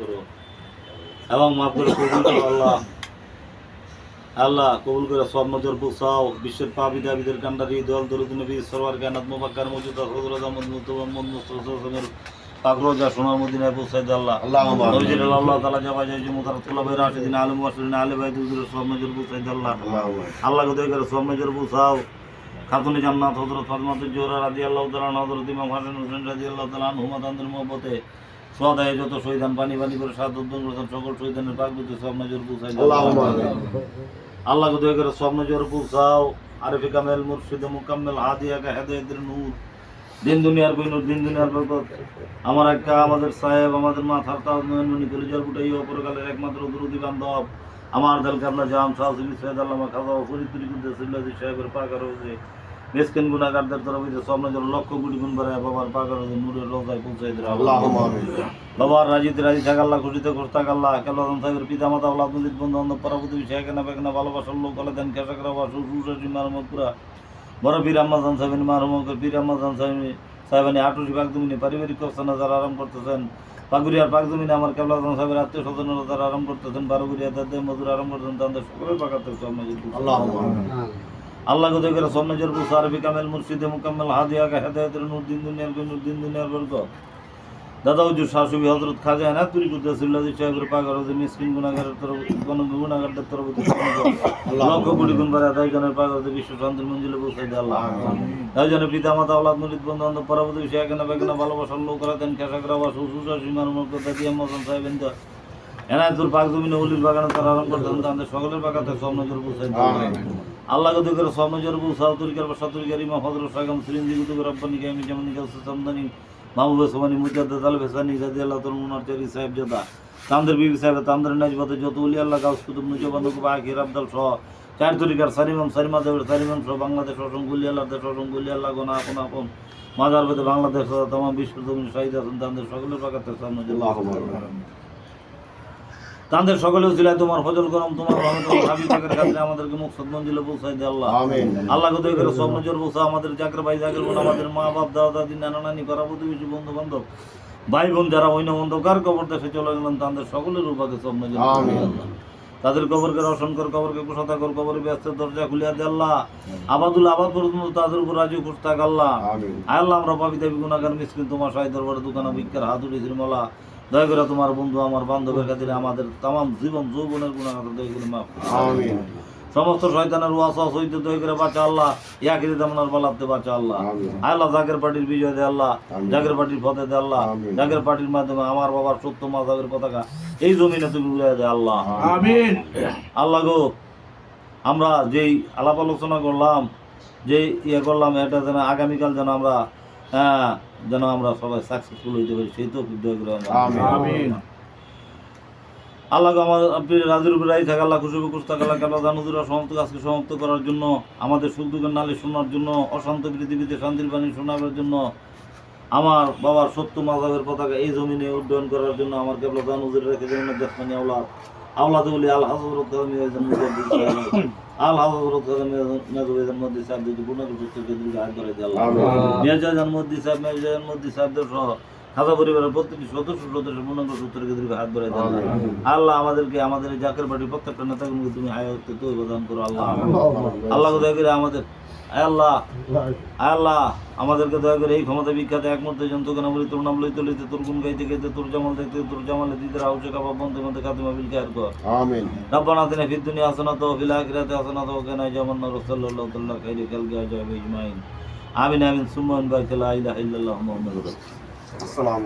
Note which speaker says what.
Speaker 1: করো এবং মাফ করে কবুল করো আল্লাহ। আল্লাহ কবুল করে সব নজর পৌঁছাও। বিশ্বের পাপী দাবিদের কান্ডারি দল দরুদ নবী সরওয়ার কায়নাত মুবাক্কার মওজুদা হযরত আহমদ মুস্তাফা পাকরোজা সোনার মদিনায় পৌঁছায় দাও আল্লাহ। নবীজির আল্লাহ তাআলা জাবা যায় যে মুতারাতুল্লাহ ভাই রাশিদিন আলম ওয়াসিদিন আলে ভাই দুজুর সব নজর পৌঁছায় দাও আল্লাহ। আল্লাহ দয়া করে সব নজর পৌঁছাও। খাতুনে জান্নাত হযরত ফাতিমাতুজ জোহরা রাদিয়াল্লাহু তাআলা আনহা, হযরত ইমাম হাসান হোসেন রাদিয়াল্লাহু তাআলা আনহুমা তাদের মহব্বতে সদায় যত শহীদান পানি পানি করে শাহাদাত বরণ করেছেন সকল শহীদানের পাক বিতে সব নজর পৌঁছায় দাও আল্লাহ। আল্লাহ দয়া করে সব নজর পৌঁছাও। আরিফে কামেল মুর্শিদে মুকাম্মেল হাদিয়া কা হেদায়েতের নূর দিন দুনিয়ার কোই নূর দিন দুনিয়ার বরকত আমার একটা আমাদের সাহেব আমাদের মাথার তাজ নয়নমণি কলিজার ফুটাই অপরকালের একমাত্র দুরুদি বান্ধব আমার দল কাবলা জাম সাউসি সৈয়দ আল্লামা খাজা ফরিদপুরি কুদ্দুসুল্লাহি সাহেবের পাক রোজে মিসকিন গুনাহগারদের তরফে সব নজর লক্ষ কোটি গুণ বাড়ায় বাবার পাক রোজে নূরের রোজায় পৌঁছায় দাও আল্লাহুম্মা আমিন। বাবার রাজিতে রাজি থাক আল্লাহ, খুশিতে খুশ থাক আল্লাহ। কেবলাম সাহেবের পিতা মাতা আল্লাহ নদীর বন্ধু বান্ধব পরাবতী শেখানা বেখানা ভালোবাসার লোক আল্লাহ দেন খেসাকরা বা সুশাসী মারমপুরা বড় পীর আম্মাজান সাহেবের মারমকের পীর আম্মাজান সাহেবানি আটুষি পাকজমিনে পারিবারিক কবস্থানে যারা আরাম করতেছেন, পাগুরিয়ার পাকজমিনে আমার কেবলাম সাহেবের আত্মীয় স্বজনেরা যারা আরাম করতেছেন, বারোগুড়িয়া তাদের মজুর আরাম করতেছেন, তাদের সকলের পাকাতে সব নজর আল্লাহ দয়া করে সব নজর পৌঁছা। আরবি কামেল মুর্শিদে মুকাম্মেল হাদিয়া কা হেদায়েতের নূর দিন দুনিয়ার কোই নূর দিন দুনিয়ার বরকত দাদা হুজুর শাশুবি হযরত খাজা এনায়তুল কুদ্দুসুল্লাহি সাহেবের পাক রোজে মিসকিন গুনাহগারের তরফ গুনাহগারদের তরফ লক্ষ কোটি গুণ বাড়ায় দাও জনের পাক রোজে বিশ্ব শান্তির মঞ্জিলে পৌঁছায় দাও আল্লাহ। দাও জনের পিতা মাতা আওলাদ মুরিদ বন্ধু বান্ধব পরাবতী শেখানা বেখানা ভালোবাসার লোক করা দেন খেসাকরা বা সুশাসী মারমুখ দাদি আম্মাজান সাহেবেন এনায়তুল পাক জমিনে উলির বাগানে তারা আরাম করতেন, তাদের সকলের পাকাতে সব নজর পৌঁছায় দাও আল্লাহ দয়া করে সব নজর পৌঁছাও। তরিকার বা সাতুরিকার ইমাম হযরত সাগাম সিরিন্দি কুতুব রব্বানি কাইমি জামানি গাউসে সামদানি মাহবুবে সোমানি মুজাদ্দিদ আল বেসানি রাদিয়াল্লাহু তাআলা মুনারচারি সাহেব জাদা তামদের বিবি সাহেব তামদের নাজবাতে যত ওলি আল্লাহ গাউস কুতুব মুজাবান কুবা আখির আব্দুল সহ চার তরিকার সারিমাম সারিমা দেবের সারিমাম সহ বাংলাদেশ অসংখ্য ওলি আল্লাহ দেশ অসংখ্য ওলি আল্লাহ গোনা আপন আপন মাজার বেদে বাংলাদেশ তমাম বিশ্ব জমিন শাহিদ আছেন, তাদের সকলের পাকাতে সব নজর তাদের সকলে উসিলায় তোমার ফজল করম তোমার রহমতুল হাবিবের কাছে আমাদেরকে মুকসদ মঞ্জিলে পৌঁছায় দে আল্লাহ। আমিন। আল্লাহ দয়া করে সব নজর পৌঁছা। আমাদের জাকের ভাই জাকের বোন আমাদের মা বাপ দাদা দাদি নানা নানি পাড়া প্রতিবেশী বন্ধু বান্ধব ভাই বোন যারা অন্য অন্ধকার কবর দেশে চলে গেলেন তাদের সকলের উপাকে সব নজর আল্লাহ। তাদের কবরকে রোশন কর, কবরকে কুশতা কর, কবরে ব্যস্ত দরজা খুলিয়া দে আল্লাহ। আবাদুল আবাদ পর্যন্ত তাদের উপর রাজি খুশ থাক আল্লাহ। আল্লাহ আমরা পাপী দাবি গুনাহগার মিসকিন তোমার শাহী দরবারে দোকানে ভিক্ষার হাত উঠেছিল মাওলা দয়া করে তোমার বন্ধু আমার বান্ধবের কাছে আমাদের তাম জীবন যৌবনের গুনাহ দয়া করে মাফ আমিন। সমস্ত শয়তানের ওয়াসওয়াস হইতে দয়া করে বাঁচা আল্লাহ। ইয়াকিরে দামনার বালাতে বাঁচা আল্লাহ। আল্লাহ জাকের পার্টির বিজয় দে আল্লাহ, জাকের পার্টির ফতে দে আল্লাহ, জাকের পার্টির মাধ্যমে আমার বাবার সত্য মাযহাবের পতাকা এই জমিনে তুমি উড়াইয়া দে আল্লাহ আমিন। আল্লাহ গো আমরা যেই আলাপ আলোচনা করলাম যে করলাম এটা যেন আগামীকাল যেন আমরা যেন আমরা সবাই সাকসেসফুল হইতে পারি সেই তো দয়া করে আমিন। আল্লাহ আমার আপনি রাজুর উপরে রাই থাকা আল্লাহ খুশি খুশ থাকা আল্লাহ কালা জানুদুরা সমাপ্ত কাজকে সমাপ্ত করার জন্য আমাদের সুখ দুঃখের নালে শোনার জন্য অশান্ত পৃথিবীতে শান্তির বাণী শোনাবার জন্য আমার বাবার সত্য মাযহাবের পতাকা এই জমিনে উড্ডয়ন করার জন্য আমার কেবলা জানুদুর রেখে যেন জাসমানি আওলাদ বলি আল হযরত আল হযরত মেজবাইজান মদ্দি সাহেব যদি পুনরায় পুস্তকে দিকে হাত ধরে দিয়ে আল্লাহ মির্জাজান মদ্দি সাহেব সহ খাজা পরিবারের প্রত্যেকটি সদস্য পূর্ণাঙ্গ সূত্রকে দিকে হাত ধরে দিয়ে আল্লাহ আমাদেরকে আমাদের জাকের পার্টির প্রত্যেকটা নেতাগুলোকে তুমি হায়াতে তো প্রদান করো আল্লাহ। আল্লাহ দয়া করে আমাদের আল্লাহ আমাদেরকে দয়া করে এই ক্ষমতা বিখ্যাত এক মধ্যে যন্ত্রকে বলি তোর নাম লইতে লইতে তোর গুণ গাইতে গাইতে তোর জামাল দেখতে তোর জামালে দিতে হাউসে কাবা বন্ধে মধ্যে খাতিমা বিল খায়ের কর আমিন। রব্বানা আতিনা ফিদ দুনিয়া হাসানাতাও ওয়া ফিল আখিরাতি হাসানাতাও ওয়া কিনা আযাবান্নার রাসূলুল্লাহ সাল্লাল্লাহু আলাইহি খালকি আজাইব ইজমাইন আমিন আমিন সুম্মা বারাকা লা ইলাহা ইল্লাল্লাহু মুহাম্মাদুর রাসূলুল্লাহ। আসসালাম।